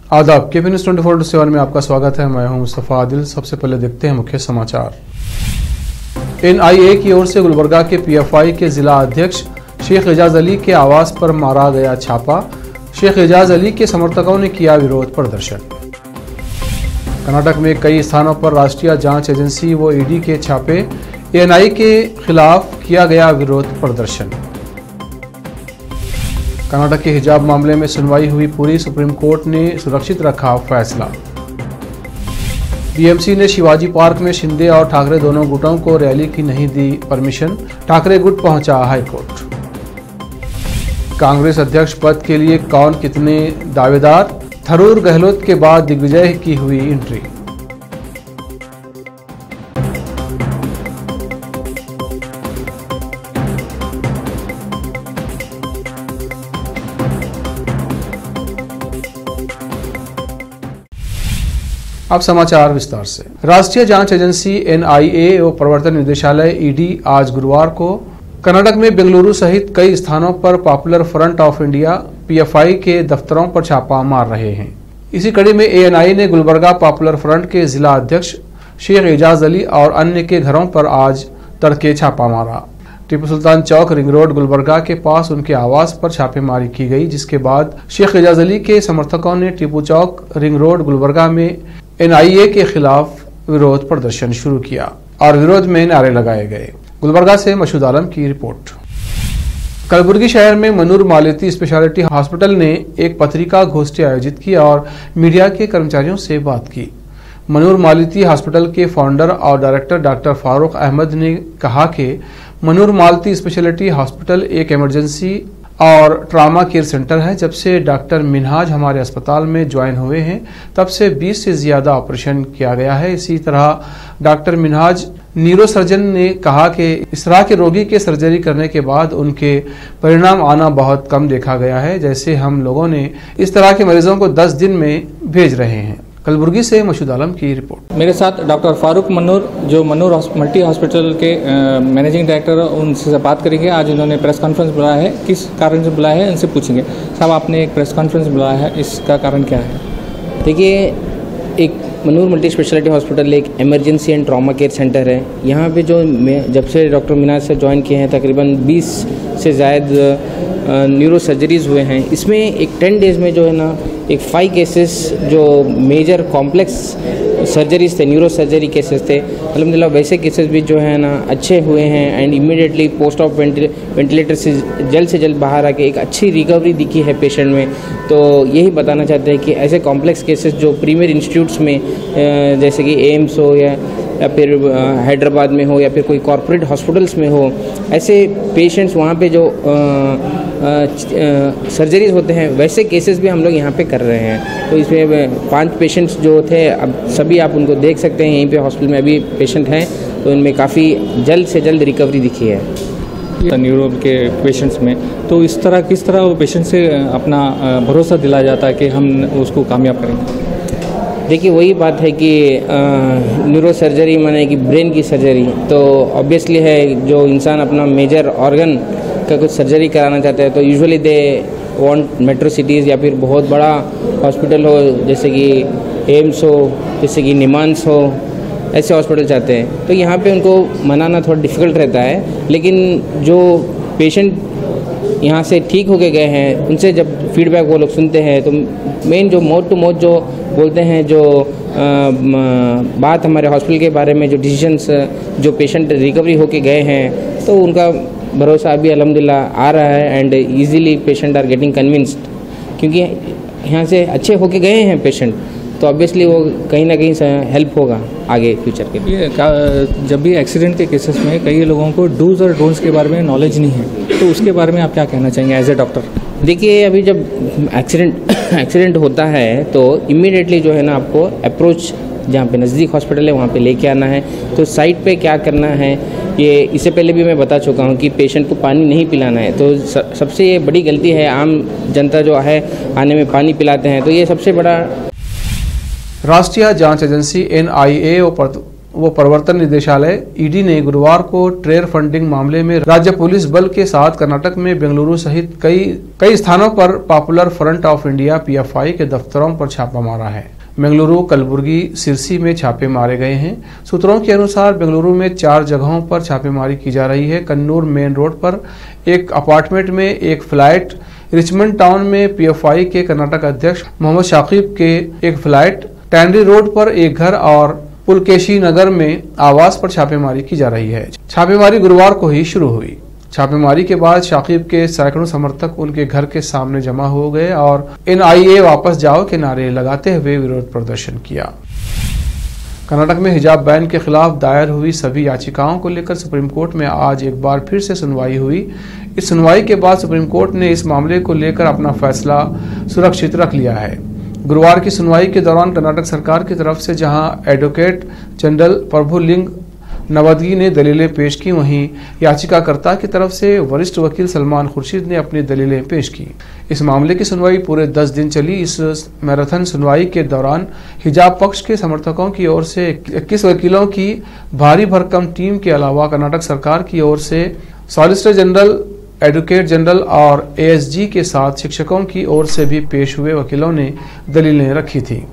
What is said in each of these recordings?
आदाब, KP news 24/7 में आपका स्वागत है। मैं हूं मुस्तफ़ा आदिल। सबसे पहले देखते हैं मुख्य समाचार। NIA की ओर से गुलबर्गा के PFI के जिला अध्यक्ष शेख एजाज अली के आवास पर मारा गया छापा। शेख एजाज अली के समर्थकों ने किया विरोध प्रदर्शन। कर्नाटक में कई स्थानों पर राष्ट्रीय जांच एजेंसी व ED के छापे। NIA के खिलाफ किया गया विरोध प्रदर्शन। कर्नाटक के हिजाब मामले में सुनवाई हुई पूरी। सुप्रीम कोर्ट ने सुरक्षित रखा फैसला। BMC ने शिवाजी पार्क में शिंदे और ठाकरे दोनों गुटों को रैली की नहीं दी परमिशन। ठाकरे गुट पहुंचा हाईकोर्ट। कांग्रेस अध्यक्ष पद के लिए कौन कितने दावेदार, थरूर गहलोत के बाद दिग्विजय की हुई एंट्री। अब समाचार विस्तार से। राष्ट्रीय जांच एजेंसी NIA और प्रवर्तन निदेशालय ED आज गुरुवार को कर्नाटक में बेंगलुरु सहित कई स्थानों पर popular front of India PFI के दफ्तरों पर छापा मार रहे हैं। इसी कड़ी में ANI ने गुलबर्गा पॉपुलर फ्रंट के जिला अध्यक्ष शेख एजाज अली और अन्य के घरों पर आज तड़के छापा मारा। टीपू सुल्तान चौक रिंग रोड गुलबर्गा के पास उनके आवास पर छापेमारी की गई, जिसके बाद शेख एजाज अली के समर्थकों ने टीपू चौक रिंग रोड गुलबर्गा में NIA के खिलाफ विरोध प्रदर्शन शुरू किया और विरोध में नारे लगाए गए। गुलबर्गा से मसूद आलम की रिपोर्ट। कलबुर्गी शहर में मनूर मालती स्पेशलिटी हॉस्पिटल ने एक पत्रिका गोष्ठी आयोजित की और मीडिया के कर्मचारियों से बात की। मनूर मालती हॉस्पिटल के फाउंडर और डायरेक्टर डॉक्टर फारूक अहमद ने कहा कि मनूर मालती स्पेशलिटी हॉस्पिटल एक इमरजेंसी और ट्रामा केयर सेंटर है। जब से डॉक्टर मिनहाज हमारे अस्पताल में ज्वाइन हुए हैं तब से 20 से ज़्यादा ऑपरेशन किया गया है। इसी तरह डॉक्टर मिनहाज न्यूरो सर्जन ने कहा कि इस तरह के रोगी के सर्जरी करने के बाद उनके परिणाम आना बहुत कम देखा गया है। जैसे हम लोगों ने इस तरह के मरीजों को 10 दिन में भेज रहे हैं। कलबुर्गी से मसूद आलम की रिपोर्ट। मेरे साथ डॉक्टर फारूक मनूर, जो मनूर मल्टी हॉस्पिटल के मैनेजिंग डायरेक्टर, उनसे बात करेंगे। आज उन्होंने प्रेस कॉन्फ्रेंस बुलाया है, किस कारण से बुलाया है उनसे पूछेंगे। साहब, आपने एक प्रेस कॉन्फ्रेंस बुलाया है, इसका कारण क्या है? देखिए, एक मनूर मल्टी स्पेशलिटी हॉस्पिटल एक emergency and trauma care centre है। यहाँ पे जो जब से डॉक्टर मिनाज से ज्वाइन किए हैं तकरीबन 20 से ज़ायद न्यूरो सर्जरीज़ हुए हैं। इसमें एक 10 डेज़ में जो है ना एक 5 केसेस जो मेजर कॉम्प्लेक्स सर्जरीज थे, न्यूरो सर्जरी केसेस थे। अल्हम्दुलिल्लाह वैसे केसेस भी जो है ना अच्छे हुए हैं and immediately post of ventilator से जल्द बाहर आके एक अच्छी रिकवरी दिखी है पेशेंट में। तो यही बताना चाहते हैं कि ऐसे कॉम्प्लेक्स केसेस जो प्रीमियर इंस्टीट्यूट्स में जैसे कि एम्स हो या फिर हैदराबाद में हो या फिर कोई कॉरपोरेट हॉस्पिटल्स में हो, ऐसे पेशेंट्स वहाँ पे जो सर्जरीज होते हैं वैसे केसेस भी हम लोग यहाँ पे कर रहे हैं। तो इसमें 5 पेशेंट्स जो थे, अब सभी आप उनको देख सकते हैं यहीं पे हॉस्पिटल में अभी पेशेंट हैं, तो इनमें काफ़ी जल्द से जल्द रिकवरी दिखी है न्यूरो के पेशेंट्स में। तो इस तरह किस तरह वो पेशेंट से अपना भरोसा दिलाया जाता है कि हम उसको कामयाब करेंगे? देखिए, वही बात है कि न्यूरो सर्जरी माने कि ब्रेन की सर्जरी, तो ऑब्वियसली है जो इंसान अपना मेजर ऑर्गन का कुछ सर्जरी कराना चाहता है तो usually they want metro cities या फिर बहुत बड़ा हॉस्पिटल हो, जैसे कि एम्स हो, जैसे कि निमांस हो, ऐसे हॉस्पिटल चाहते हैं। तो यहाँ पे उनको मनाना थोड़ा डिफ़िकल्ट रहता है। लेकिन जो पेशेंट यहाँ से ठीक होके गए हैं उनसे जब फीडबैक वो लोग सुनते हैं तो मेन जो माउथ टू माउथ जो बोलते हैं, जो बात हमारे हॉस्पिटल के बारे में, जो डिसीजंस जो पेशेंट रिकवरी होके गए हैं, तो उनका भरोसा अभी अल्हम्दुलिल्लाह आ रहा है and easily patient are getting convinced, क्योंकि यहाँ से अच्छे होके गए हैं पेशेंट, तो ऑब्वियसली वो कहीं ना कहीं से हेल्प होगा आगे फ्यूचर के लिए। जब भी एक्सीडेंट के केसेस में कई लोगों को डूज और डोंट्स के बारे में नॉलेज नहीं है, तो उसके बारे में आप क्या कहना चाहेंगे एज ए डॉक्टर? देखिए, अभी जब एक्सीडेंट होता है तो इमीडिएटली जो है ना आपको अप्रोच जहाँ पे नज़दीक हॉस्पिटल है वहाँ पे लेके आना है। तो साइट पे क्या करना है, ये इससे पहले भी मैं बता चुका हूँ कि पेशेंट को पानी नहीं पिलाना है। तो सबसे ये बड़ी गलती है, आम जनता जो है आने में पानी पिलाते हैं, तो ये सबसे बड़ा। राष्ट्रीय जांच एजेंसी NIA व प्रवर्तन निदेशालय ईडी ने गुरुवार को ट्रेर फंडिंग मामले में राज्य पुलिस बल के साथ कर्नाटक में बेंगलुरु सहित कई स्थानों पर popular front of India PFI के दफ्तरों पर छापा मारा है। बेंगलुरु, कलबुर्गी, सिरसी में छापे मारे गए हैं। सूत्रों के अनुसार बेंगलुरु में 4 जगहों पर छापेमारी की जा रही है। कन्नूर मेन रोड पर एक अपार्टमेंट में एक फ्लैट, रिचमंड टाउन में पीएफआई के कर्नाटक अध्यक्ष मोहम्मद शाकिब के एक फ्लैट, टैंडरी रोड पर एक घर और पुलकेशी नगर में आवास पर छापेमारी की जा रही है। छापेमारी गुरुवार को ही शुरू हुई। छापेमारी के बाद शाकिब के सैकड़ों समर्थक उनके घर के सामने जमा हो गए और एनआईए वापस जाओ के नारे लगाते हुए विरोध प्रदर्शन किया। कर्नाटक में हिजाब बैन के खिलाफ दायर हुई सभी याचिकाओं को लेकर सुप्रीम कोर्ट में आज एक बार फिर से सुनवाई हुई। इस सुनवाई के बाद सुप्रीम कोर्ट ने इस मामले को लेकर अपना फैसला सुरक्षित रख लिया है। गुरुवार की सुनवाई के दौरान कर्नाटक सरकार की तरफ से जहां एडवोकेट जनरल प्रभुलिंग नवदगी ने दलीलें पेश की, वहीं याचिकाकर्ता की तरफ से वरिष्ठ वकील सलमान खुर्शीद ने अपनी दलीलें पेश की। इस मामले की सुनवाई पूरे 10 दिन चली। इस मैराथन सुनवाई के दौरान हिजाब पक्ष के समर्थकों की ओर से 21 वकीलों की भारी भरकम टीम के अलावा कर्नाटक सरकार की ओर से सॉलिसिटर जनरल, एडवोकेट जनरल और एएसजी के साथ शिक्षकों की ओर से भी पेश हुए वकीलों ने दलीलें रखी थी।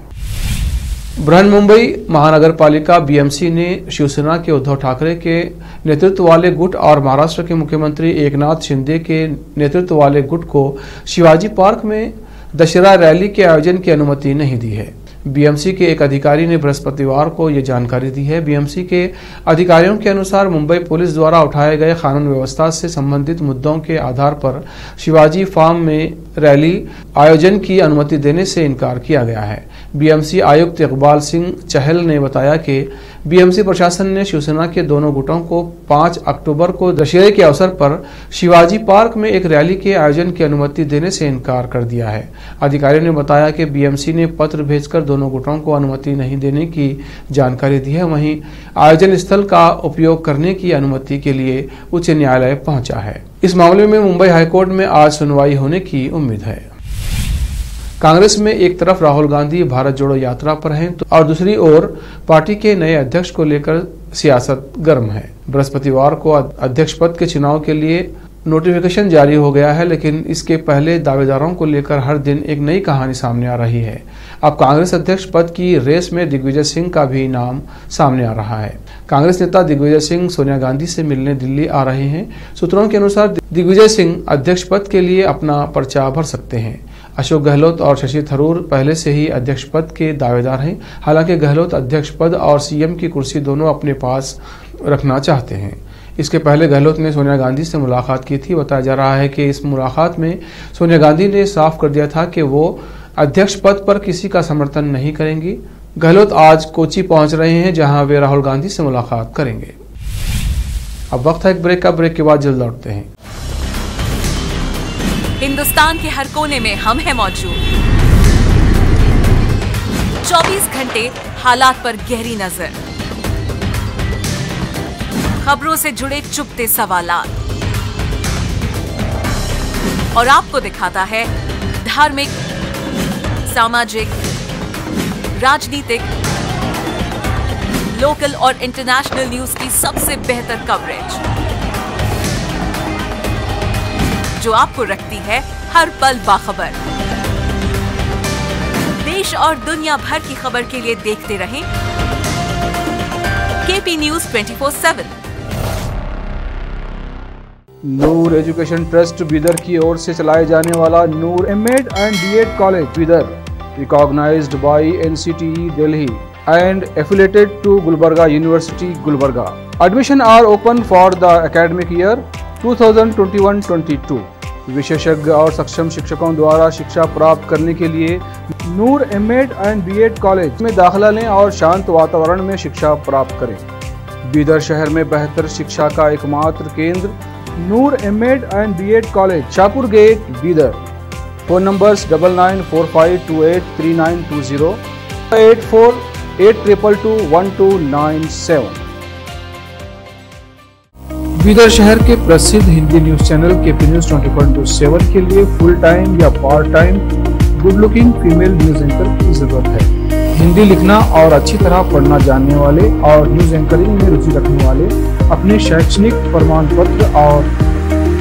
बृहन्मुंबई महानगर पालिका बीएमसी ने शिवसेना के उद्धव ठाकरे के नेतृत्व वाले गुट और महाराष्ट्र के मुख्यमंत्री एकनाथ शिंदे के नेतृत्व वाले गुट को शिवाजी पार्क में दशहरा रैली के आयोजन की अनुमति नहीं दी है। बीएमसी के एक अधिकारी ने बृहस्पतिवार को ये जानकारी दी है। बीएमसी के अधिकारियों के अनुसार मुंबई पुलिस द्वारा उठाए गए कानून व्यवस्था से संबंधित मुद्दों के आधार पर शिवाजी फार्म में रैली आयोजन की अनुमति देने से इनकार किया गया है। बीएमसी आयुक्त इकबाल सिंह चहल ने बताया कि बीएमसी प्रशासन ने शिवसेना के दोनों गुटों को 5 अक्टूबर को दशहरे के अवसर पर शिवाजी पार्क में एक रैली के आयोजन की अनुमति देने से इनकार कर दिया है। अधिकारियों ने बताया कि बीएमसी ने पत्र भेजकर दोनों गुटों को अनुमति नहीं देने की जानकारी दी है। वहीं आयोजन स्थल का उपयोग करने की अनुमति के लिए उच्च न्यायालय पहुंचा है। इस मामले में मुंबई हाईकोर्ट में आज सुनवाई होने की उम्मीद है। कांग्रेस में एक तरफ राहुल गांधी भारत जोड़ो यात्रा पर हैं और दूसरी ओर पार्टी के नए अध्यक्ष को लेकर सियासत गर्म है। बृहस्पतिवार को अध्यक्ष पद के चुनाव के लिए नोटिफिकेशन जारी हो गया है, लेकिन इसके पहले दावेदारों को लेकर हर दिन एक नई कहानी सामने आ रही है। अब कांग्रेस अध्यक्ष पद की रेस में दिग्विजय सिंह का भी नाम सामने आ रहा है। कांग्रेस नेता दिग्विजय सिंह सोनिया गांधी से मिलने दिल्ली आ रहे हैं। सूत्रों के अनुसार दिग्विजय सिंह अध्यक्ष पद के लिए अपना पर्चा भर सकते हैं। अशोक गहलोत और शशि थरूर पहले से ही अध्यक्ष पद के दावेदार हैं। हालांकि गहलोत अध्यक्ष पद और सीएम की कुर्सी दोनों अपने पास रखना चाहते हैं। इसके पहले गहलोत ने सोनिया गांधी से मुलाकात की थी। बताया जा रहा है कि इस मुलाकात में सोनिया गांधी ने साफ कर दिया था कि वो अध्यक्ष पद पर किसी का समर्थन नहीं करेंगी। गहलोत आज कोची पहुंच रहे हैं, जहां वे राहुल गांधी से मुलाकात करेंगे। अब वक्त है एक ब्रेक का। ब्रेक के बाद जल्द लौटते हैं। हिंदुस्तान के हर कोने में हम हैं मौजूद। 24 घंटे हालात पर गहरी नजर, खबरों से जुड़े चुपते सवालात और आपको दिखाता है धार्मिक, सामाजिक, राजनीतिक, लोकल और इंटरनेशनल न्यूज की सबसे बेहतर कवरेज, जो आपको रखती है हर पल बाखबर। देश और दुनिया भर की खबर के लिए देखते रहें KP news 24/7। Noor education trust Bidar की ओर से चलाए जाने वाला Noor MEd and BEd college Bidar, recognised by NCTE Delhi and affiliated to Gulbarga University, Gulbarga. Admission are open for the academic year 2021-22. विशेषज्ञ और सक्षम शिक्षकों द्वारा शिक्षा प्राप्त करने के लिए नूर एमएड एंड बीएड कॉलेज में दाखिला लें और शांत वातावरण में शिक्षा प्राप्त करें। बीदर शहर में बेहतर शिक्षा का एकमात्र केंद्र Noor MEd and BEd college, Shahpur gate, Bidar. Phone numbers 9945283920, 8482221297। Bidar शहर के प्रसिद्ध Hindi news channel KP news 24/7 के लिए फुल टाइम या part time good looking female news anchor की जरूरत है। हिंदी लिखना और अच्छी तरह पढ़ना जानने वाले और न्यूज एंकरिंग में रुचि रखने वाले अपने शैक्षणिक प्रमाण पत्र और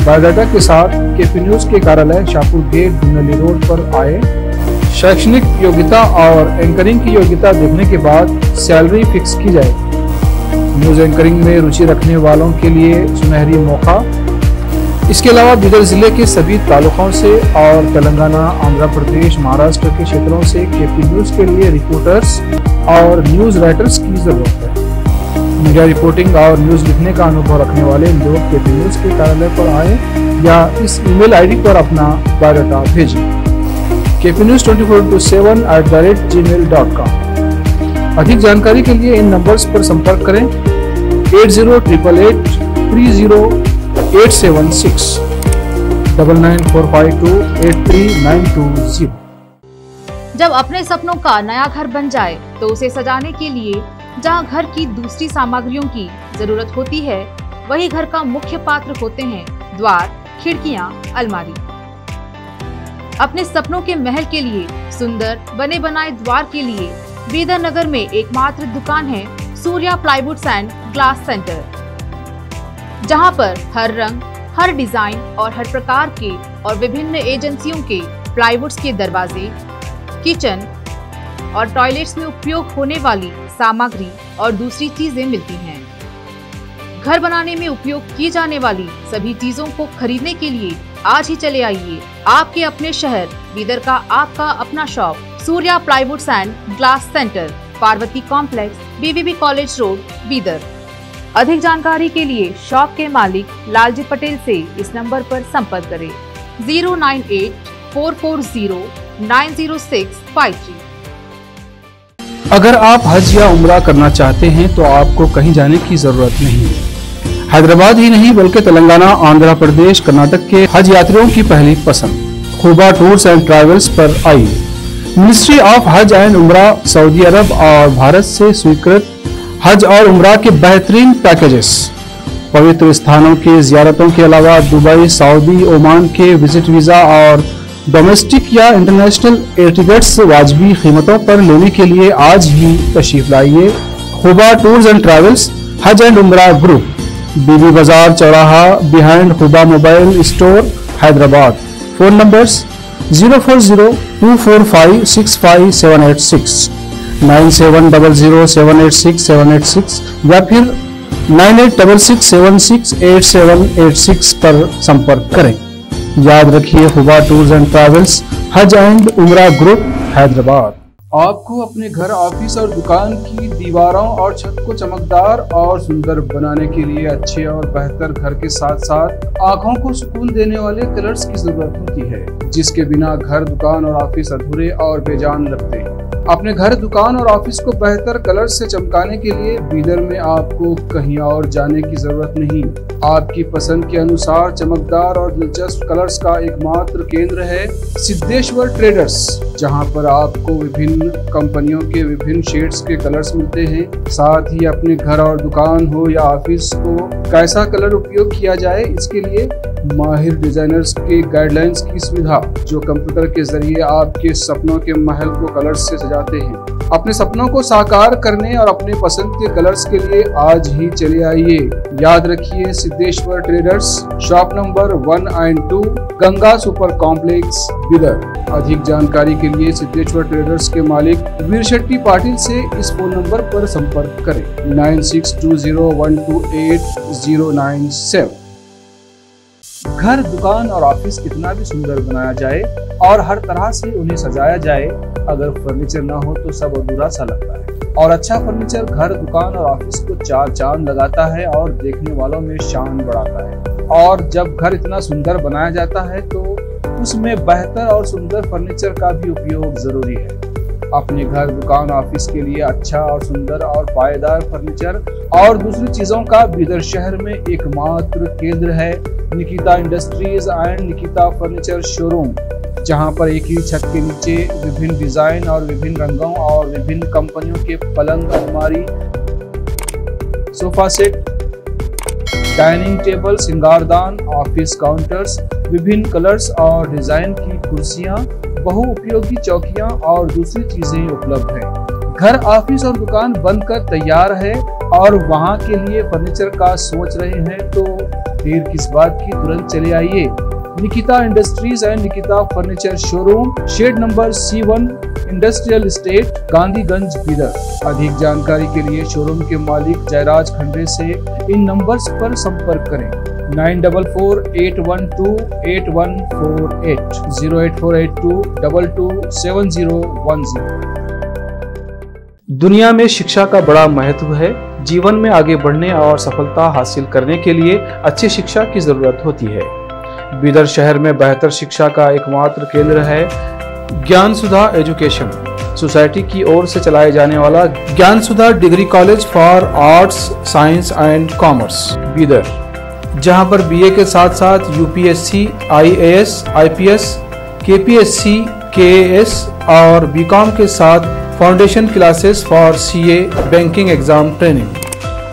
बायोडाटा के साथ केपी न्यूज के कार्यालय शाहपुर गेट धुनली रोड पर आए। शैक्षणिक योग्यता और एंकरिंग की योग्यता देखने के बाद सैलरी फिक्स की जाए। न्यूज एंकरिंग में रुचि रखने वालों के लिए सुनहरी मौका। इसके अलावा बीदर जिले के सभी तालुकों से और तेलंगाना, आंध्र प्रदेश, महाराष्ट्र के क्षेत्रों से केपी न्यूज के लिए रिपोर्टर्स और न्यूज राइटर्स की जरूरत है। मीडिया रिपोर्टिंग और न्यूज लिखने का अनुभव रखने वाले लोग केपी न्यूज के कार्यालय पर आए या इस ईमेल आईडी पर अपना बायोडाटा भेजें kpnews24/gmail.com। अधिक जानकारी के लिए इन नंबर्स पर संपर्क करें 8088300876 9945283920। जब अपने सपनों का नया घर बन जाए तो उसे सजाने के लिए जहां घर की दूसरी सामग्रियों की जरूरत होती है, वही घर का मुख्य पात्र होते हैं द्वार, खिड़कियां, अलमारी। अपने सपनों के महल के लिए सुंदर बने बनाए द्वार के लिए बीदर नगर में एकमात्र दुकान है Surya plywoods and glass centre, जहां पर हर रंग, हर डिजाइन और हर प्रकार के और विभिन्न एजेंसियों के प्लाईवुड्स के दरवाजे, किचन और टॉयलेट्स में उपयोग होने वाली सामग्री और दूसरी चीजें मिलती हैं। घर बनाने में उपयोग की जाने वाली सभी चीजों को खरीदने के लिए आज ही चले आइए आपके अपने शहर बीदर का आपका अपना shop Surya plywoods and glass centre, Parvati complex, BVB college road, Bidar. अधिक जानकारी के लिए शॉप के मालिक लालजी पटेल से इस नंबर पर संपर्क करें 09844090653। अगर आप हज या उम्रा करना चाहते हैं तो आपको कहीं जाने की जरूरत नहीं है। हैदराबाद ही नहीं बल्कि तेलंगाना, आंध्र प्रदेश, कर्नाटक के हज यात्रियों की पहली पसंद खुबा टूर्स एंड ट्रैवल्स पर आई। मिनिस्ट्री ऑफ हज एंड उम्रा सऊदी अरब और भारत से स्वीकृत हज और उम्रा के बेहतरीन पैकेजेस, पवित्र स्थानों के जियारतों के अलावा दुबई, सऊदी, ओमान के विजिट वीजा और डोमेस्टिक या इंटरनेशनल एयर टिकट्स वाजबी कीमतों पर लेने के लिए आज ही तशरीफ लाइए। खुबा टूर्स एंड ट्रैवल्स, हज एंड उम्रा ग्रुप, बीबी बाजार चौराहा, behind Khuba mobile store, Hyderabad. Phone numbers 04024565786, 9700786786 या फिर 9866768786 पर संपर्क करें। याद रखिए, खुबा टूर्स एंड ट्रैवल्स, हज एंड उम्रा ग्रुप, हैदराबाद। आपको अपने घर, ऑफिस और दुकान की दीवारों और छत को चमकदार और सुंदर बनाने के लिए अच्छे और बेहतर घर के साथ साथ आंखों को सुकून देने वाले कलर्स की जरूरत होती है, जिसके बिना घर, दुकान और ऑफिस अधूरे और बेजान लगते हैं। अपने घर, दुकान और ऑफिस को बेहतर कलर्स से चमकाने के लिए बीदर में आपको कहीं और जाने की जरूरत नहीं। आपकी पसंद के अनुसार चमकदार और दिलचस्प कलर्स का एकमात्र केंद्र है सिद्धेश्वर ट्रेडर्स, जहां पर आपको विभिन्न कंपनियों के विभिन्न शेड्स के कलर्स मिलते हैं। साथ ही अपने घर और दुकान हो या ऑफिस को कैसा कलर उपयोग किया जाए, इसके लिए माहिर डिजाइनर्स के गाइडलाइंस की सुविधा, जो कंप्यूटर के जरिए आपके सपनों के महल को कलर्स से सजाते हैं। अपने सपनों को साकार करने और अपने पसंद के कलर्स के लिए आज ही चले आइए। याद रखिए, Siddheshwar traders, shop number 1 and 2, Ganga super complex, Bidar. अधिक जानकारी के लिए सिद्धेश्वर ट्रेडर्स के मालिक वीर शेट्टी पाटिल से इस फोन नंबर पर संपर्क करें 9620128097। घर, दुकान और ऑफिस कितना भी सुंदर बनाया जाए और हर तरह से उन्हें सजाया जाए, अगर फर्नीचर ना हो तो सब अधूरा सा लगता है। और अच्छा फर्नीचर घर, दुकान और ऑफिस को चार चांद लगाता है और देखने वालों में शान बढ़ाता है। और जब घर इतना सुंदर बनाया जाता है तो उसमें बेहतर और सुंदर फर्नीचर का भी उपयोग जरूरी है। अपने घर, दुकान, ऑफिस के लिए अच्छा और सुंदर और पायदार फर्नीचर और दूसरी चीजों का बीदर शहर में एकमात्र केंद्र है Nikita industries and Nikita furniture showroom, जहां पर एक ही छत के नीचे विभिन्न डिजाइन और विभिन्न रंगों और विभिन्न कंपनियों के पलंग, अलमारी, सोफा सेट, डाइनिंग टेबल, सिंगारदान, ऑफिस काउंटर्स, विभिन्न कलर्स और डिजाइन की कुर्सियां, बहुउपयोगी चौकियां और दूसरी चीजें उपलब्ध हैं। घर, ऑफिस और दुकान बंद कर तैयार है और वहां के लिए फर्नीचर का सोच रहे हैं तो देर किस बात की, तुरंत चले आइए Nikita industries and Nikita furniture showroom, shed number C1, industrial estate, Gandhiganj, Bidar. अधिक जानकारी के लिए शोरूम के मालिक जयराज खंडे से इन नंबर्स पर संपर्क करें 9448128148 08482227010। दुनिया में शिक्षा का बड़ा महत्व है। जीवन में आगे बढ़ने और सफलता हासिल करने के लिए अच्छी शिक्षा की जरूरत होती है। बीदर शहर में बेहतर शिक्षा का एकमात्र केंद्र है ज्ञान सुधा एजुकेशन सोसाइटी की ओर से चलाए जाने वाला Gyan Sudha degree college for arts, science and commerce Bidar, जहां पर बीए के साथ साथ UPSC, IAS, IPS, KPSC, KAS और बीकॉम के साथ foundation classes for CA, banking exam training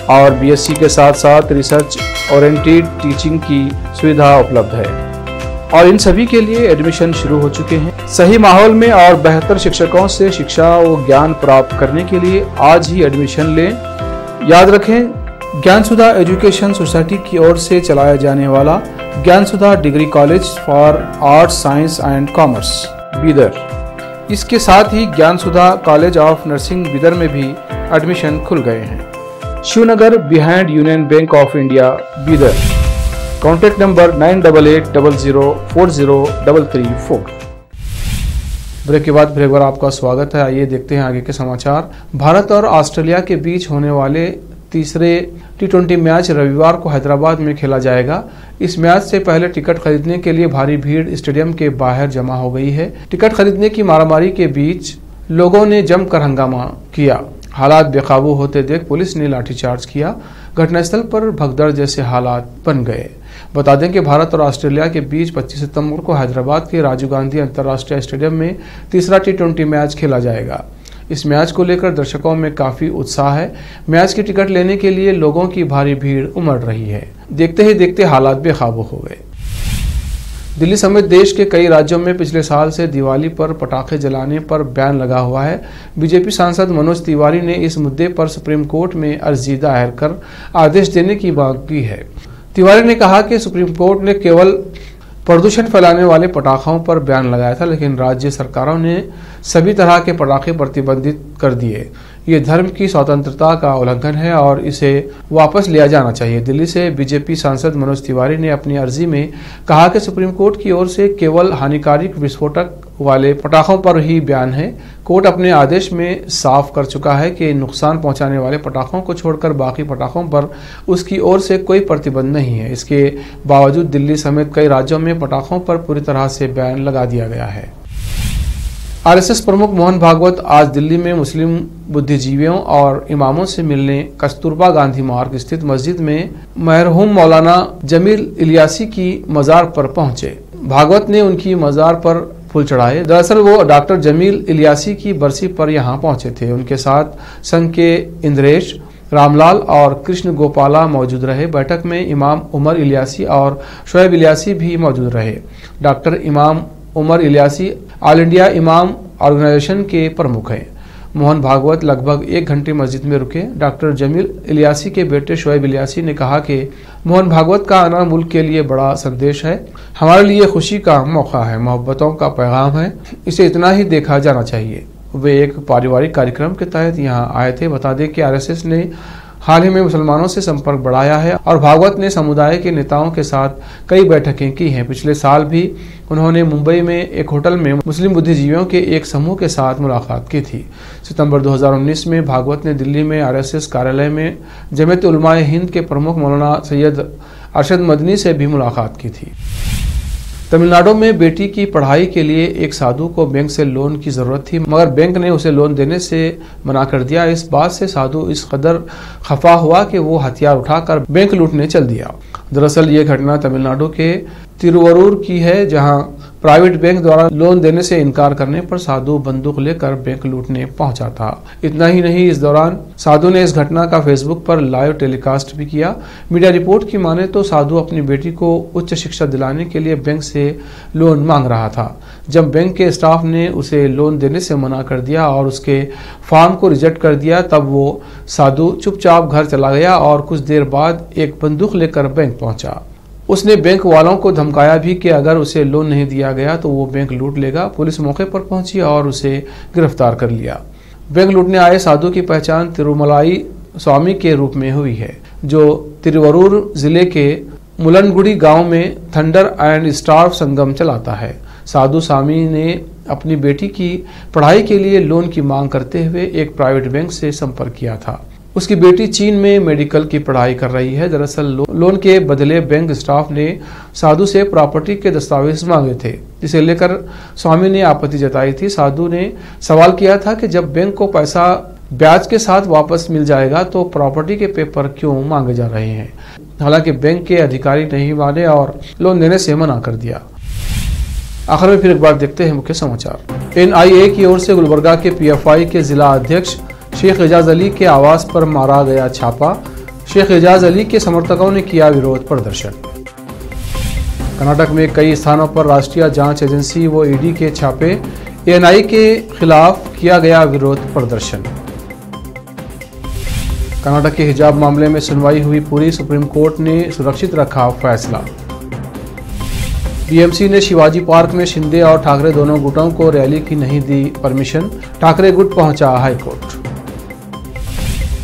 और बीएससी के साथ साथ रिसर्च ओरिएंटेड टीचिंग की सुविधा उपलब्ध है और इन सभी के लिए एडमिशन शुरू हो चुके हैं। सही माहौल में और बेहतर शिक्षकों से शिक्षा व ज्ञान प्राप्त करने के लिए आज ही एडमिशन लें। याद रखें, ज्ञान सुधा एजुकेशन सोसाइटी की ओर से चलाया जाने वाला Gyan Sudha degree college for arts, science and commerce Bidar, इसके साथ ही Gyan Sudha college of nursing Bidar में भी एडमिशन खुल गए हैं। Shivnagar behind Union Bank of India Bidar. Contact number 9880040334। Break के बाद फिर एक बार आपका स्वागत है। आइए देखते हैं आगे के समाचार। भारत और ऑस्ट्रेलिया के बीच होने वाले तीसरे T20 मैच रविवार को हैदराबाद में खेला जाएगा। इस मैच से पहले टिकट खरीदने के लिए भारी भीड़ स्टेडियम के बाहर जमा हो गई है। टिकट खरीदने की मारामारी के बीच लोगों ने जमकर हंगामा किया। हालात बेकाबू होते देख पुलिस ने लाठीचार्ज किया। घटनास्थल पर भगदड़ जैसे हालात बन गए। बता दें कि भारत और ऑस्ट्रेलिया के बीच 25 सितंबर को हैदराबाद के राजीव गांधी अंतर्राष्ट्रीय स्टेडियम में तीसरा T20 मैच खेला जाएगा। इस मैच को लेकर दर्शकों में काफी उत्साह है। मैच की टिकट लेने के लिए लोगों की भारी भीड़ उमड़ रही है। देखते ही देखते हालात बेकाबू हो गए। दिल्ली समेत देश के कई राज्यों में पिछले साल से दिवाली पर पटाखे जलाने पर बैन लगा हुआ है। बीजेपी सांसद मनोज तिवारी ने इस मुद्दे पर सुप्रीम कोर्ट में अर्जी दायर कर आदेश देने की मांग की है। तिवारी ने कहा कि सुप्रीम कोर्ट ने केवल प्रदूषण फैलाने वाले पटाखों पर बैन लगाया था, लेकिन राज्य सरकारों ने सभी तरह के पटाखे प्रतिबंधित कर दिए। ये धर्म की स्वतंत्रता का उल्लंघन है और इसे वापस लिया जाना चाहिए। दिल्ली से बीजेपी सांसद मनोज तिवारी ने अपनी अर्जी में कहा कि सुप्रीम कोर्ट की ओर से केवल हानिकारक विस्फोटक वाले पटाखों पर ही बैन है। कोर्ट अपने आदेश में साफ कर चुका है कि नुकसान पहुंचाने वाले पटाखों को छोड़कर बाकी पटाखों पर उसकी ओर से कोई प्रतिबंध नहीं है। इसके बावजूद दिल्ली समेत कई राज्यों में पटाखों पर पूरी तरह से बैन लगा दिया गया है। आरएसएस प्रमुख मोहन भागवत आज दिल्ली में मुस्लिम बुद्धिजीवियों और इमामों से मिलने कस्तूरबा गांधी मार्ग स्थित मस्जिद में मरहूम मौलाना जमील इलियासी की मजार पर पहुंचे। भागवत ने उनकी मजार पर फूल चढ़ाए। दरअसल वो डॉक्टर जमील इलियासी की बरसी पर यहां पहुंचे थे। उनके साथ संघ के इंद्रेश, रामलाल और कृष्ण गोपाला मौजूद रहे। बैठक में इमाम उमर इलियासी और शोएब इलियासी भी मौजूद रहे। डॉक्टर इमाम उमर इलियासी ऑल इंडिया इमाम ऑर्गेनाइजेशन के प्रमुख हैं। मोहन भागवत लगभग 1 घंटे मस्जिद में रुके। डॉक्टर जमील इलियासी के बेटे शोएब इलियासी ने कहा कि मोहन भागवत का आना मुल्क के लिए बड़ा संदेश है, हमारे लिए खुशी का मौका है, मोहब्बतों का पैगाम है, इसे इतना ही देखा जाना चाहिए। वे एक पारिवारिक कार्यक्रम के तहत यहां आए थे। बता दें कि आरएसएस ने हाल ही में मुसलमानों से संपर्क बढ़ाया है और भागवत ने समुदाय के नेताओं के साथ कई बैठकें की हैं। पिछले साल भी उन्होंने मुंबई में एक होटल में मुस्लिम बुद्धिजीवियों के एक समूह के साथ मुलाकात की थी। सितंबर 2019 में भागवत ने दिल्ली में आरएसएस कार्यालय में जमीयत उलमाए हिंद के प्रमुख मौलाना सैयद अरशद मदनी से भी मुलाकात की थी। तमिलनाडु में बेटी की पढ़ाई के लिए एक साधु को बैंक से लोन की जरूरत थी, मगर बैंक ने उसे लोन देने से मना कर दिया। इस बात से साधु इस कदर खफा हुआ कि वो हथियार उठाकर बैंक लूटने चल दिया। दरअसल ये घटना तमिलनाडु के तिरुवरूर की है, जहां प्राइवेट बैंक द्वारा लोन देने से इनकार करने पर साधु बंदूक लेकर बैंक लूटने पहुंचा था। इतना ही नहीं, इस दौरान साधु ने इस घटना का फेसबुक पर लाइव टेलीकास्ट भी किया। मीडिया रिपोर्ट की माने तो साधु अपनी बेटी को उच्च शिक्षा दिलाने के लिए बैंक से लोन मांग रहा था। जब बैंक के स्टाफ ने उसे लोन देने से मना कर दिया और उसके फॉर्म को रिजेक्ट कर दिया, तब वो साधु चुपचाप घर चला गया और कुछ देर बाद एक बंदूक लेकर बैंक पहुंचा। उसने बैंक वालों को धमकाया भी कि अगर उसे लोन नहीं दिया गया तो वो बैंक लूट लेगा। पुलिस मौके पर पहुंची और उसे गिरफ्तार कर लिया। बैंक लूटने आए साधु की पहचान तिरुमलाई स्वामी के रूप में हुई है, जो तिरुवरूर जिले के मुलनगुड़ी गांव में थंडर एंड स्टार संगम चलाता है। साधु स्वामी ने अपनी बेटी की पढ़ाई के लिए लोन की मांग करते हुए एक प्राइवेट बैंक से संपर्क किया था। उसकी बेटी चीन में मेडिकल की पढ़ाई कर रही है। दरअसल लोन के बदले बैंक स्टाफ ने साधु से प्रॉपर्टी के दस्तावेज मांगे थे, जिसे लेकर स्वामी ने आपत्ति जताई थी। साधु ने सवाल किया था कि जब बैंक को पैसा ब्याज के साथ वापस मिल जाएगा तो प्रॉपर्टी के पेपर क्यों मांगे जा रहे हैं। हालांकि बैंक के अधिकारी नहीं माने और लोन देने से मना कर दिया। आखिर में फिर एक बार देखते हैं मुख्य समाचार। NIA की ओर से गुलबर्गा के PFI के जिला अध्यक्ष शेख एजाज अली के आवास पर मारा गया छापा। शेख एजाज अली के समर्थकों ने किया विरोध प्रदर्शन। कर्नाटक में कई स्थानों पर राष्ट्रीय जांच एजेंसी व ED के छापे। ANI के खिलाफ किया गया विरोध प्रदर्शन। कर्नाटक के हिजाब मामले में सुनवाई हुई पूरी, सुप्रीम कोर्ट ने सुरक्षित रखा फैसला। BMC ने शिवाजी पार्क में शिंदे और ठाकरे दोनों गुटों को रैली की नहीं दी परमिशन। ठाकरे गुट पहुंचा हाईकोर्ट।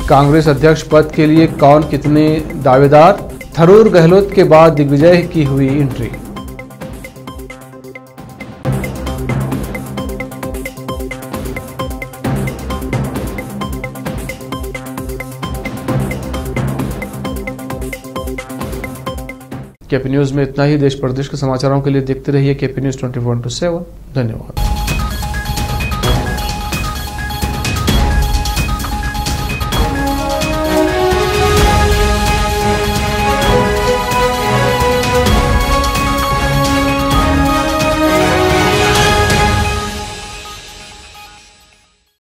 कांग्रेस अध्यक्ष पद के लिए कौन कितने दावेदार, थरूर गहलोत के बाद दिग्विजय की हुई एंट्री। KP न्यूज में इतना ही। देश प्रदेश के समाचारों के लिए देखते रहिए KP न्यूज 24/7। धन्यवाद।